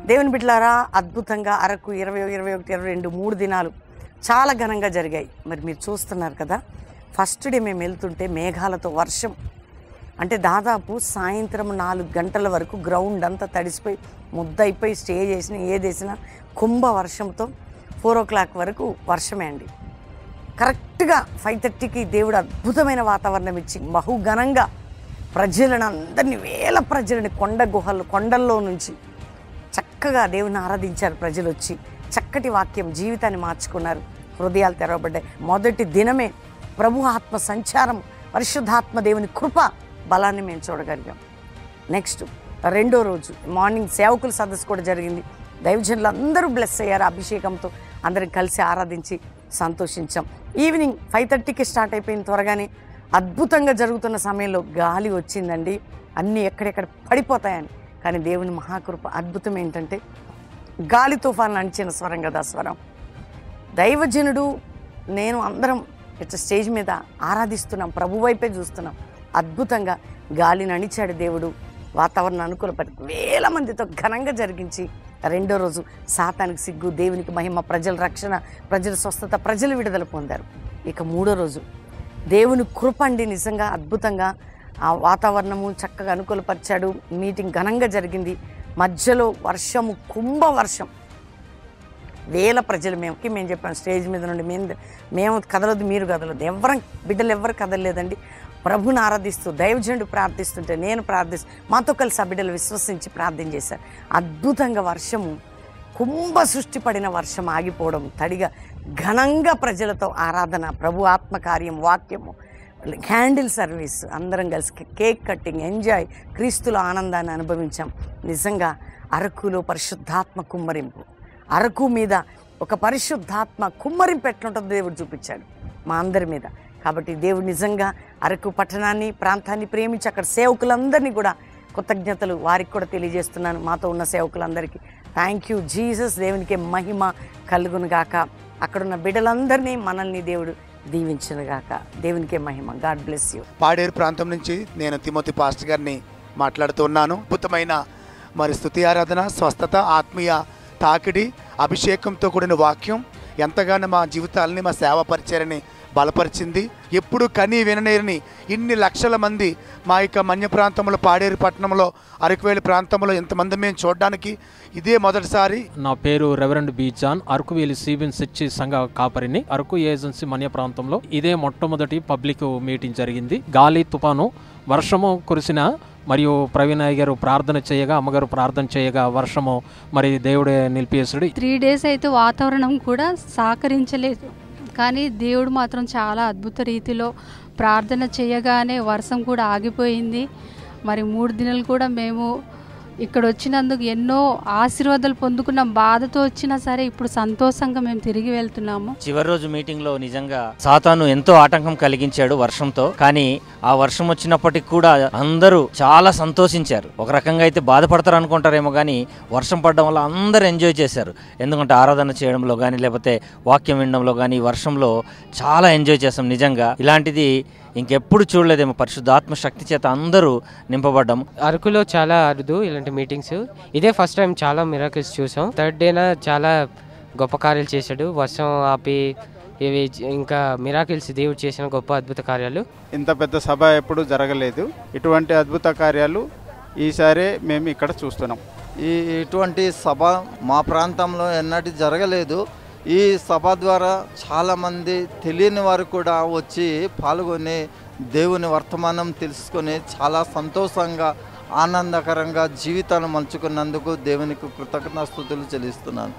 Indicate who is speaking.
Speaker 1: దేవుని బిడ్డలారా, అద్భుతంగా అరకు 20, 21, 22 3 దినాలు చాలా ఘనంగా జరిగాయి. మరి మీరు చూస్తున్నారు కదా, ఫస్ట్ డే మేము వెళ్తుంటే మేఘాలతో వర్షం, అంటే దాదాపు సాయంత్రం 4 గంటల వరకు గ్రౌండ్ అంతా తడిసిపోయి ముద్దయిపోయి స్టే చేసిన ఏదేసినా కుంభ వర్షంతో 4 o'clock వరకు వర్షమే అండి. కరెక్ట్గా 5:30కి దేవుడు అద్భుతమైన వాతావరణం ఇచ్చి బహుఘనంగా ప్రజలను అందరినీ, వేల ప్రజలని కొండల్లో నుంచి చక్కగా దేవుని ఆరాధించారు. ప్రజలు వచ్చి చక్కటి వాక్యం, జీవితాన్ని మార్చుకున్నారు, హృదయాలు తెరవబడ్డాయి. మొదటి దినమే ప్రభు ఆత్మ సంచారం, పరిశుద్ధాత్మ దేవుని కృప బలాన్ని మేము చూడగలిగాం. నెక్స్ట్ రెండో రోజు మార్నింగ్ సేవకుల సదస్సు కూడా జరిగింది. దైవజనులు అందరూ బ్లెస్ అయ్యారు అభిషేకంతో. అందరం కలిసి ఆరాధించి సంతోషించాం. ఈవినింగ్ 5:30కి స్టార్ట్ అయిపోయింది. త్వరగానే అద్భుతంగా జరుగుతున్న సమయంలో గాలి వచ్చిందండి, అన్నీ ఎక్కడెక్కడ పడిపోతాయని. కానీ దేవుని మహాకృప అద్భుతం ఏంటంటే, గాలి తుఫాను అంచిన స్వరం కదా స్వరం. దైవజనుడు నేను అందరం ఇట్లా స్టేజ్ మీద ఆరాధిస్తున్నాం, ప్రభు వైపే చూస్తున్నాం. అద్భుతంగా గాలిని అణిచాడు దేవుడు, వాతావరణం అనుకూలపడి వేల మందితో ఘనంగా జరిగించి రెండో రోజు సాతానికి సిగ్గు, దేవునికి మహిమ, ప్రజల రక్షణ, ప్రజల స్వస్థత, ప్రజలు విడుదల పొందారు. ఇక మూడో రోజు దేవుని కృప అండి, నిజంగా అద్భుతంగా ఆ వాతావరణము చక్కగా అనుకూలపరిచాడు. మీటింగ్ ఘనంగా జరిగింది. మధ్యలో వర్షము, కుంభ వర్షం, వేల ప్రజలు మేము చెప్పాను స్టేజ్ మీద నుండి, మేము కదలొద్దు, మీరు కదలొద్దు, బిడ్డలు ఎవ్వరు కదలలేదండి. ప్రభుని ఆరాధిస్తూ దైవజనుడు ప్రార్థిస్తుంటే నేను మాతో కలిసి ఆ బిడ్డలు విశ్వసించి ప్రార్థన చేశారు. అద్భుతంగా వర్షము, కుంభ సృష్టి పడిన వర్షం ఆగిపోవడం, తడిగా ఘనంగా ప్రజలతో ఆరాధన, ప్రభు ఆత్మకార్యం, వాక్యము, క్యాండిల్ సర్వీస్, అందరం కలిసి కేక్ కట్టింగ్, ఎంజాయ్, క్రీస్తుల ఆనందాన్ని అనుభవించాం. నిజంగా అరకులో పరిశుద్ధాత్మ కుమ్మరింపు, అరకు మీద ఒక పరిశుద్ధాత్మ కుమ్మరింపు ఎట్లుంటుందో దేవుడు చూపించాడు మా అందరి మీద. కాబట్టి దేవుడు నిజంగా అరకు పట్టణాన్ని, ప్రాంతాన్ని ప్రేమించి అక్కడ సేవకులందరినీ కూడా కృతజ్ఞతలు వారికి కూడా తెలియజేస్తున్నాను. మాతో ఉన్న సేవకులందరికీ థ్యాంక్ యూ జీసస్. దేవునికే మహిమ కలుగును గాక. అక్కడున్న బిడ్డలందరినీ, మనల్ని దేవుడు దీవించునుగాక. దేవునికే మహిమ. God bless you.
Speaker 2: పాడేరు ప్రాంతం నుంచి నేను తిమోతి పాస్టర్ గారిని మాట్లాడుతున్నాను. అద్భుతమైన మరి స్తుతి ఆరాధన, స్వస్థత, ఆత్మీయ తాకిడి, అభిషేకంతో కూడిన వాక్యం ఎంతగానో మా జీవితాలని, మా సేవ పరిచర్యని బలపరిచింది. ఎప్పుడు కని విననేరని ఇన్ని లక్షల మంది మా యొక్క మన్య ప్రాంతంలో, పాడేరు పట్టణంలో, అరకువేలి ప్రాంతంలో ఇంతమంది మేము చూడడానికి ఇదే మొదటిసారి.
Speaker 3: నా పేరు రెవరెండ్ బి జాన్, అరకువేలి సిబిన్ చర్చి సంఘ కాపరిని. అరకు ఏజెన్సీ మన్య ప్రాంతంలో ఇదే మొట్టమొదటి పబ్లిక్ మీటింగ్ జరిగింది. గాలి తుఫాను, వర్షము కురిసిన, మరియు ప్రవీణ్ గారు ప్రార్థన చేయగా, అమ్మగారు ప్రార్థన చేయగా వర్షము మరి దేవుడే నిలిపేసాడు.
Speaker 4: 3 days అయితే వాతావరణం కూడా సహకరించలేదు, కానీ దేవుడు మాత్రం చాలా అద్భుత రీతిలో ప్రార్థన చేయగానే వర్షం కూడా ఆగిపోయింది. మరి 3 దినాలు కూడా మేము ఇక్కడ వచ్చినందుకు ఎన్నో ఆశీర్వాదాలు పొందుకున్నాం. బాధతో వచ్చినా సరే ఇప్పుడు సంతోషంగా మేము తిరిగి వెళ్తున్నాము.
Speaker 5: చివరి రోజు మీటింగ్ లో నిజంగా సాతాను ఎంతో ఆటంకం కలిగించాడు వర్షంతో. కానీ ఆ వర్షం వచ్చినప్పటికి కూడా అందరూ చాలా సంతోషించారు. ఒక రకంగా అయితే బాధపడతారు అనుకుంటారేమో, కానీ వర్షం పడడం వల్ల అందరూ ఎంజాయ్ చేశారు. ఎందుకంటే ఆరాధన చేయడంలో కానీ, లేకపోతే వాక్యం వినడంలో కానీ వర్షంలో చాలా ఎంజాయ్ చేస్తాం. నిజంగా ఇలాంటిది ఇంకెప్పుడు చూడలేదేమో. పరిశుద్ధాత్మ శక్తి చేత అందరూ నింపబడ్డాం.
Speaker 6: అరకులో చాలా అరుదు ఇలాంటి మీటింగ్స్, ఇదే ఫస్ట్ టైం. చాలా మిరాకిల్స్ చూసాం. 3rd డేన చాలా గొప్ప కార్యాలు చేశాడు. వర్షం ఆపి ఇవి ఇంకా మిరాకిల్స్ దేవుడు చేసిన గొప్ప అద్భుత కార్యాలు.
Speaker 7: ఇంత పెద్ద సభ ఎప్పుడు జరగలేదు. ఇటువంటి అద్భుత కార్యాలు ఈసారి మేము ఇక్కడ చూస్తున్నాం.
Speaker 8: ఇటువంటి సభ మా ప్రాంతంలో ఎన్నటి జరగలేదు. ఈ సభ ద్వారా చాలామంది తెలియని వారు కూడా వచ్చి పాల్గొని దేవుని వర్తమానం తెలుసుకొని చాలా సంతోషంగా, ఆనందకరంగా జీవితాన్ని మలుచుకున్నందుకు దేవునికి కృతజ్ఞతాస్తుతులు చెల్లిస్తున్నాను.